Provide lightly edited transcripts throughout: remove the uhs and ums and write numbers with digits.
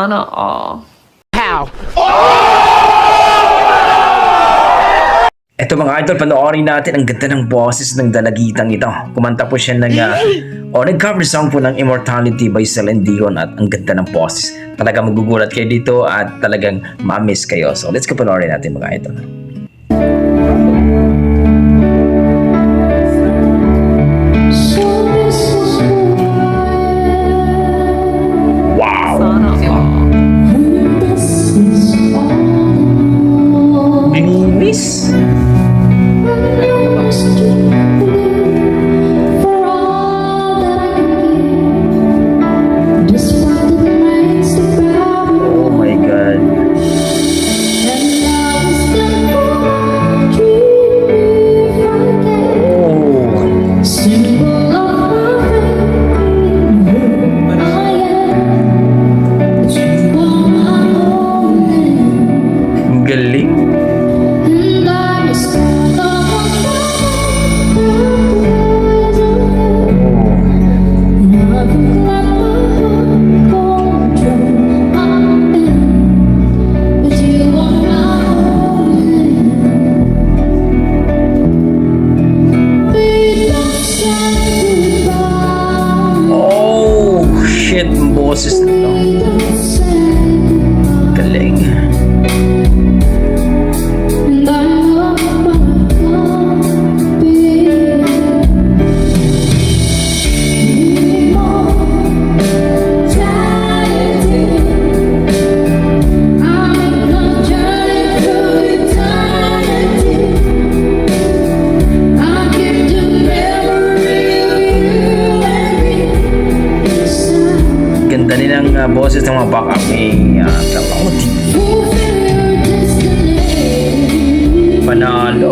Sana all. How? Eto mga idol, panoorin natin ang ganda ng boses ng dalagitang ito. Kumanta po siya ng nag-cover song po ng Immortality by Celine Dion at ang ganda ng boses. Talagang magugulat kayo dito at talagang ma-miss kayo. So let's go panoorin natin mga idol. Wow! Sana all. Linis! Oh my God. Oh. Ang galing. Oh, shit, ang boses nito. Galing. Ganda din ang boses ng mga backup ni Kalauti. Panalo.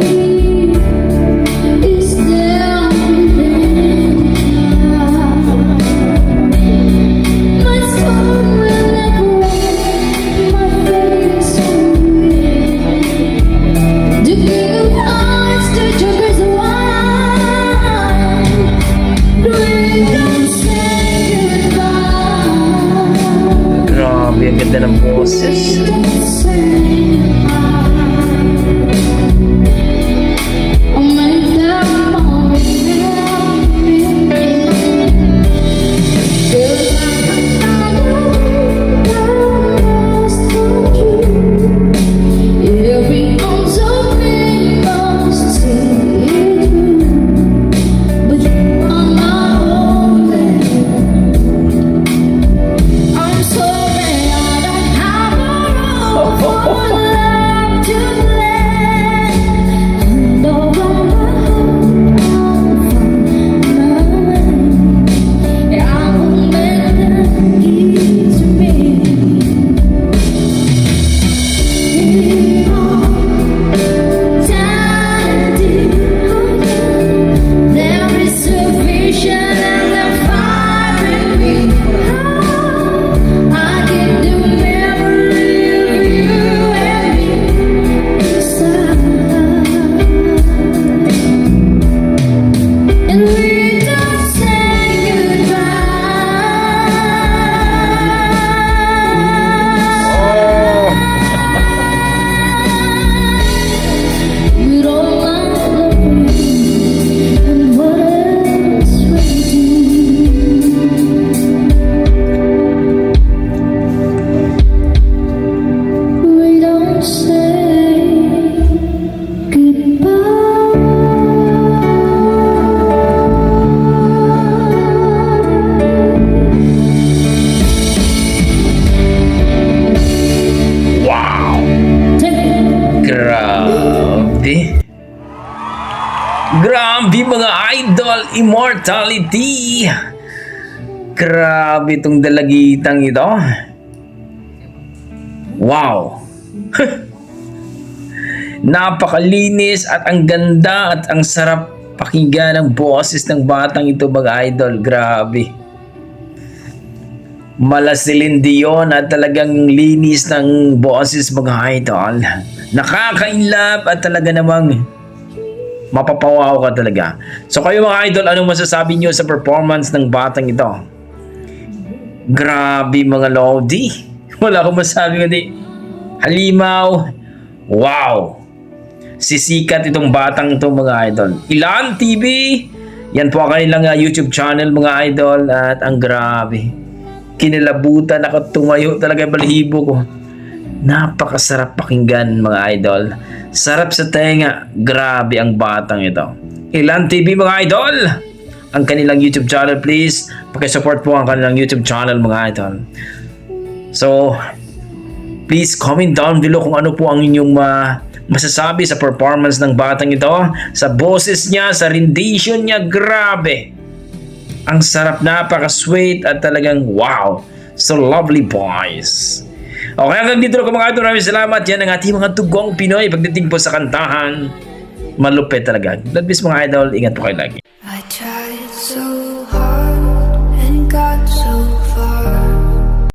Grabe, ang ganda ng boses. Grabe. Grabe mga idol, Immortality. Grabe itong dalagitang ito. Wow. Napakalinis at ang ganda at ang sarap pakinggan ng boses ng batang ito mga idol. Grabe. Mala Celine Dion at talagang linis ng boses mga idol. Nakaka-inlove at talaga namang mapapawaw ka talaga. So kayo mga idol, anong masasabi nyo sa performance ng batang ito? Grabe mga Lodi. Wala akong masabi kundi halimaw. Wow! Sisikat itong batang ito mga idol. Ilan TV? Yan po ang kanilang YouTube channel mga idol. At ang grabe. Kinilabutan ako, tumayo talaga yung balahibo ko. Napakasarap pakinggan mga idol. Sarap sa tenga. Grabe ang batang ito. Ilan TV mga idol? Ang kanilang YouTube channel please. Pakisupport po ang kanilang YouTube channel mga idol. So, please comment down below kung ano po ang inyong masasabi sa performance ng batang ito. Sa boses niya, sa rendition niya, grabe. Ang sarap, napaka-sweet at talagang wow. So lovely boys. Okay, hanggang dito lang mga idol. Maraming salamat. Yan ang ating mga tugong Pinoy pagdating po sa kantahan. Malupit talaga. God bless mga idol. Ingat po kayo lagi.